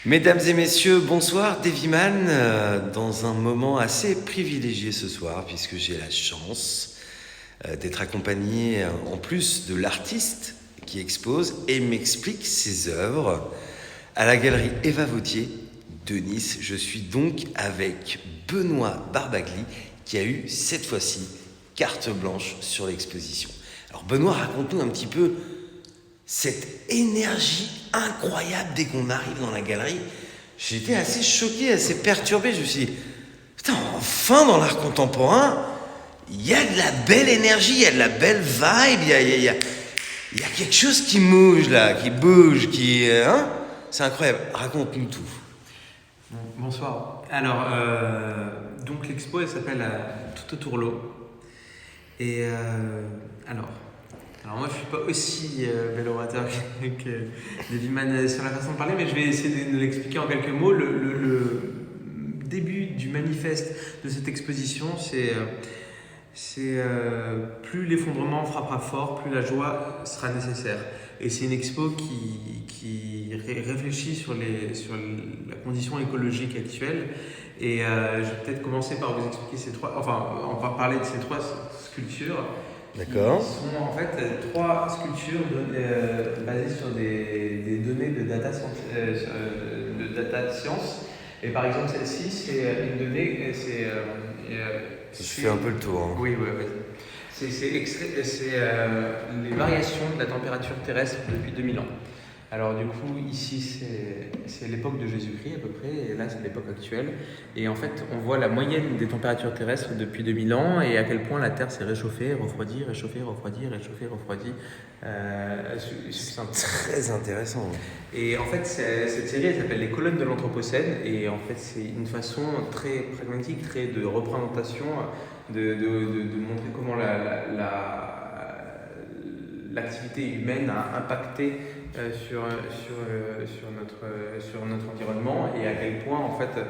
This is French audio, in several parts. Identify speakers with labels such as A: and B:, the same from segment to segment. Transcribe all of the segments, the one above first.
A: Mesdames et messieurs, bonsoir, Deviman, dans un moment assez privilégié ce soir, puisque j'ai la chance d'être accompagné, en plus de l'artiste qui expose et m'explique ses œuvres, à la galerie Eva Vautier de Nice. Je suis donc avec Benoît Barbagli, qui a eu cette fois-ci carte blanche sur l'exposition. Alors Benoît, raconte-nous un petit peu cette énergie incroyable dès qu'on arrive dans la galerie. J'étais assez choqué, assez perturbé. Je me suis dit, putain, enfin dans l'art contemporain, il y a de la belle énergie, il y a de la belle vibe, il y a quelque chose qui bouge là, qui bouge, hein. C'est incroyable. Raconte-nous tout.
B: Bonsoir. Alors, donc l'expo, elle s'appelle Tout autour l'eau. Et alors moi, je suis pas aussi bel orateur que Deviman sur la façon de parler, mais je vais essayer de l'expliquer en quelques mots. Le début du manifeste de cette exposition, c'est plus l'effondrement frappera fort, plus la joie sera nécessaire. Et c'est une expo qui réfléchit sur la condition écologique actuelle. Et je vais peut-être commencer par vous expliquer on va parler de ces trois sculptures.
A: D'accord.
B: Qui sont en fait trois sculptures basées sur des données de data science. Et par exemple, celle-ci, c'est une donnée.
A: Je fais un peu le tour. Hein.
B: Oui. C'est les variations de la température terrestre depuis 2000 ans. Alors du coup, ici, c'est l'époque de Jésus-Christ à peu près, et là, c'est l'époque actuelle. Et en fait, on voit la moyenne des températures terrestres depuis 2000 ans, et à quel point la Terre s'est réchauffée, refroidie, succinctement.
A: Très intéressant.
B: Et en fait, cette série, elle s'appelle Les colonnes de l'Anthropocène, et en fait, c'est une façon très pragmatique, très de représentation, de montrer comment l'activité humaine a impacté sur notre environnement, et à quel point en fait à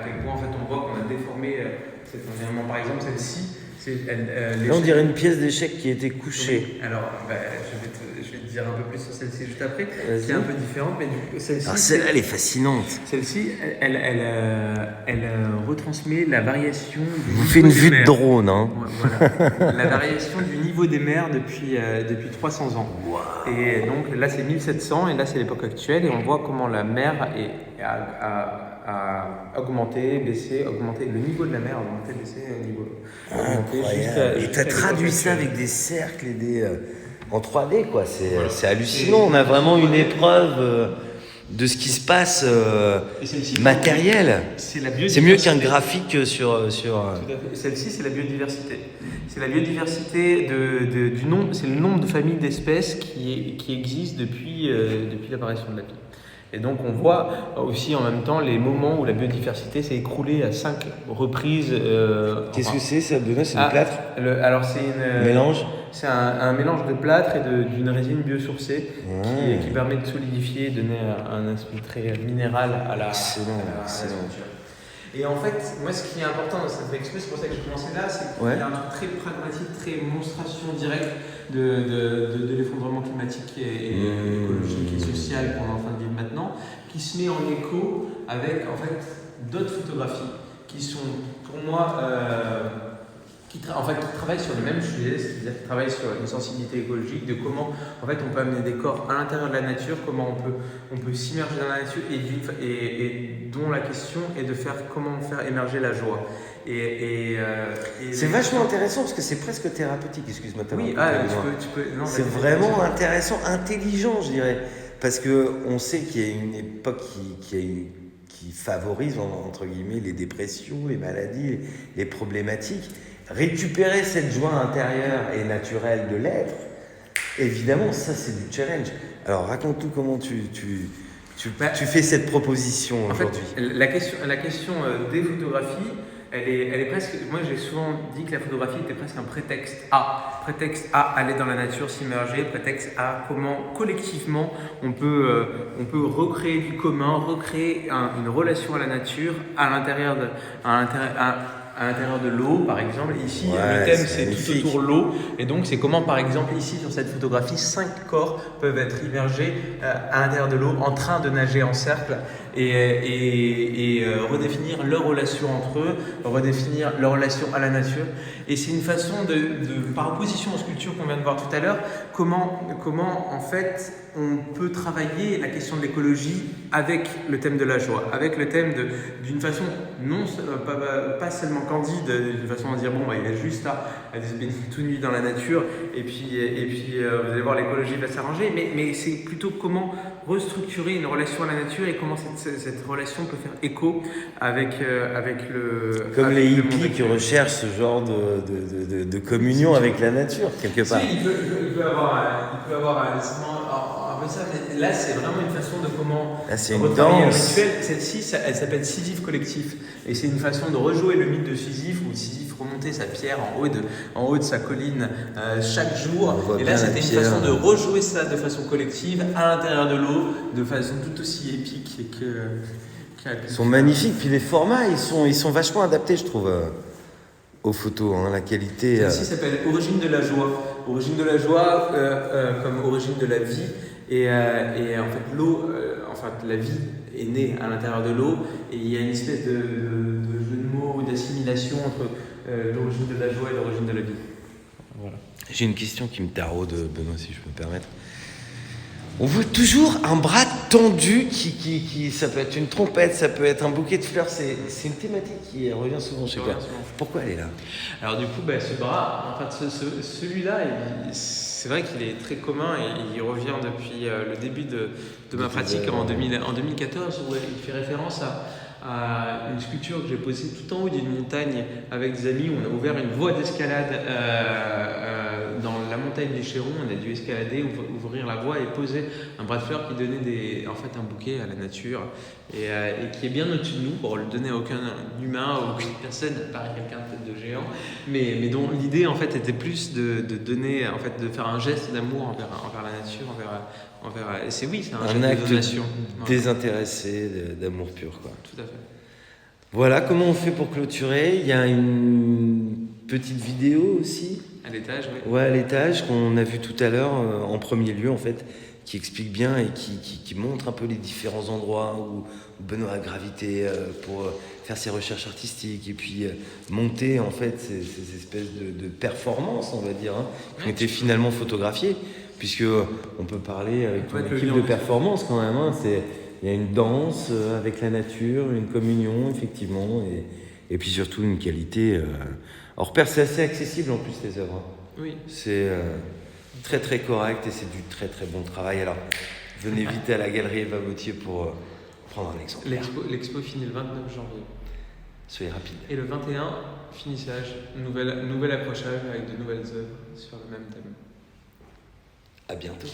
B: quel point en fait on voit qu'on a déformé cet environnement. Par exemple, celle-ci,
A: là on dirait une pièce d'échec qui a été couchée.
B: Oui. Alors je vais te dire un peu plus sur celle-ci juste après, qui est un peu différente, mais du coup, celle-ci.
A: Alors celle-là, elle est fascinante.
B: Celle-ci, elle retransmet la variation du
A: Vous faites une vue de drone, hein.
B: Voilà. La variation du niveau des mers depuis 300 ans.
A: Wow.
B: Et donc là, c'est 1700, et là, c'est l'époque actuelle, et on voit comment la mer a augmenté, baissé, augmenté. Le niveau de la mer a augmenté, baissé,
A: Incroyable. Et tu as traduit ça avec des cercles et des... en 3D, quoi. C'est hallucinant. On a vraiment une épreuve de ce qui se passe matériel. C'est mieux qu'un graphique sur...
B: Tout à fait. Celle-ci, c'est la biodiversité. C'est la biodiversité du nombre, c'est le nombre de familles d'espèces qui existent depuis l'apparition de la vie. Et donc on voit aussi en même temps les moments où la biodiversité s'est écroulée à 5 reprises.
A: Qu'est-ce que c'est ça, Benoît? C'est du plâtre?
B: Alors c'est une
A: mélange.
B: C'est un mélange de plâtre et d'une résine biosourcée qui permet de solidifier et donner un aspect très minéral à la sculpture. Et en fait, moi, ce qui est important dans cette expo, c'est pour ça que j'ai commencé là, c'est qu'il y a un truc très pragmatique, très monstration directe de l'effondrement climatique et écologique et social qu'on est en train de vivre maintenant, qui se met en écho avec en fait d'autres photographies qui sont pour moi qui travaillent sur le même sujet, c'est-à-dire qui travaillent sur une sensibilité écologique, de comment en fait on peut amener des corps à l'intérieur de la nature, comment on peut s'immerger dans la nature, et dont la question est de comment faire émerger la joie.
A: C'est vachement intéressant parce que c'est presque thérapeutique, excuse-moi.
B: Oui, tu peux. Non,
A: c'est vraiment intéressant, intelligent, je dirais, parce que on sait qu'il y a une époque qui favorise entre guillemets les dépressions, les maladies, les problématiques. Récupérer cette joie intérieure et naturelle de l'être, évidemment, ça c'est du challenge. Alors raconte-nous comment tu fais cette proposition aujourd'hui.
B: En fait, la question des photographies, elle est presque. Moi, j'ai souvent dit que la photographie était presque un prétexte à aller dans la nature, s'immerger, prétexte à comment collectivement on peut recréer du commun, recréer une relation à la nature à l'intérieur à l'intérieur de l'eau, par exemple. Ici,
A: Ouais,
B: le thème,
A: c'est
B: c'est tout
A: magnifique.
B: autour de l'eau. Et donc, c'est comment, par exemple, ici, sur cette photographie, 5 corps peuvent être immergés à l'intérieur de l'eau, en train de nager en cercle et redéfinir leur relation entre eux, redéfinir leur relation à la nature. Et c'est une façon par opposition aux sculptures qu'on vient de voir tout à l'heure, comment en fait, on peut travailler la question de l'écologie avec le thème de la joie, avec le thème d'une façon pas seulement candide, d'une façon à dire bon, il est juste là à se baigner tout nu dans la nature et puis vous allez voir, l'écologie va s'arranger, mais c'est plutôt comment restructurer une relation à la nature et comment cette relation peut faire écho avec le
A: Comme
B: avec
A: les
B: le monde
A: hippies qui
B: actuel.
A: recherchent ce genre de communion avec la nature, quelque part.
B: Si, il peut avoir un peu ça, mais là c'est vraiment une façon de comment
A: Là, c'est une
B: retravailler un
A: danse.
B: rituel. Celle-ci, elle s'appelle Sisyphe collectif, et c'est une façon de rejouer le mythe de Sisyphe, où Sisyphe remontait sa pierre en haut de sa colline chaque jour,
A: On voit
B: et là
A: bien la
B: c'était une
A: pierre.
B: façon de rejouer ça de façon collective à l'intérieur de l'eau, de façon tout aussi épique
A: Ils sont magnifiques, puis les formats, ils sont vachement adaptés, je trouve, aux photos, hein, la qualité.
B: Celle-ci s'appelle Origine de la joie. Origine de la joie comme origine de la vie. Et en fait, l'eau, la vie est née à l'intérieur de l'eau. Et il y a une espèce de jeu de mots ou d'assimilation entre l'origine de la joie et l'origine de la vie. Voilà.
A: J'ai une question qui me taraude, Benoît, si je peux me permettre. On voit toujours un bras tendu qui ça peut être une trompette, ça peut être un bouquet de fleurs. C'est une thématique qui revient souvent chez toi. Pourquoi elle est là?
B: Alors du coup, ce bras, en fait, celui-là, c'est vrai qu'il est très commun et il revient depuis le début de ma pratique en 2014, où il fait référence à une sculpture que j'ai posée tout en haut d'une montagne avec des amis, où on a ouvert une voie d'escalade dans la montagne des Chérons. On a dû escalader, ouvrir la voie et poser un bras de fleurs qui donnait un bouquet à la nature et qui est bien au-dessus de nous, pour le donner à aucun humain, à aucune personne, à part quelqu'un de tête de géant, mais dont l'idée en fait était plus de donner, en fait, de faire un geste d'amour envers la nature, et c'est un geste
A: acte
B: de donation.
A: désintéressé, d'amour pur, quoi.
B: Tout à fait.
A: Voilà comment on fait pour clôturer. Il y a une petite vidéo aussi.
B: À l'étage, oui.
A: Ouais, à l'étage, qu'on a vu tout à l'heure, en premier lieu, en fait, qui explique bien et qui montre un peu les différents endroits où Benoît a gravité pour faire ses recherches artistiques et puis monter, en fait, ces espèces de performances, on va dire, hein, qui ont été finalement photographiées, puisque on peut parler avec ton équipe de performance quand même, hein, il y a une danse avec la nature, une communion, effectivement, et puis surtout une qualité. Alors, Repère, c'est assez accessible en plus, tes œuvres.
B: Oui.
A: C'est très très correct et c'est du très très bon travail. Alors, venez vite à la galerie Eva Gauthier pour prendre un exemplaire.
B: L'expo finit le 29 janvier.
A: Soyez rapide.
B: Et le 21, finissage, nouvel accrochage avec de nouvelles œuvres sur le même thème.
A: À bientôt.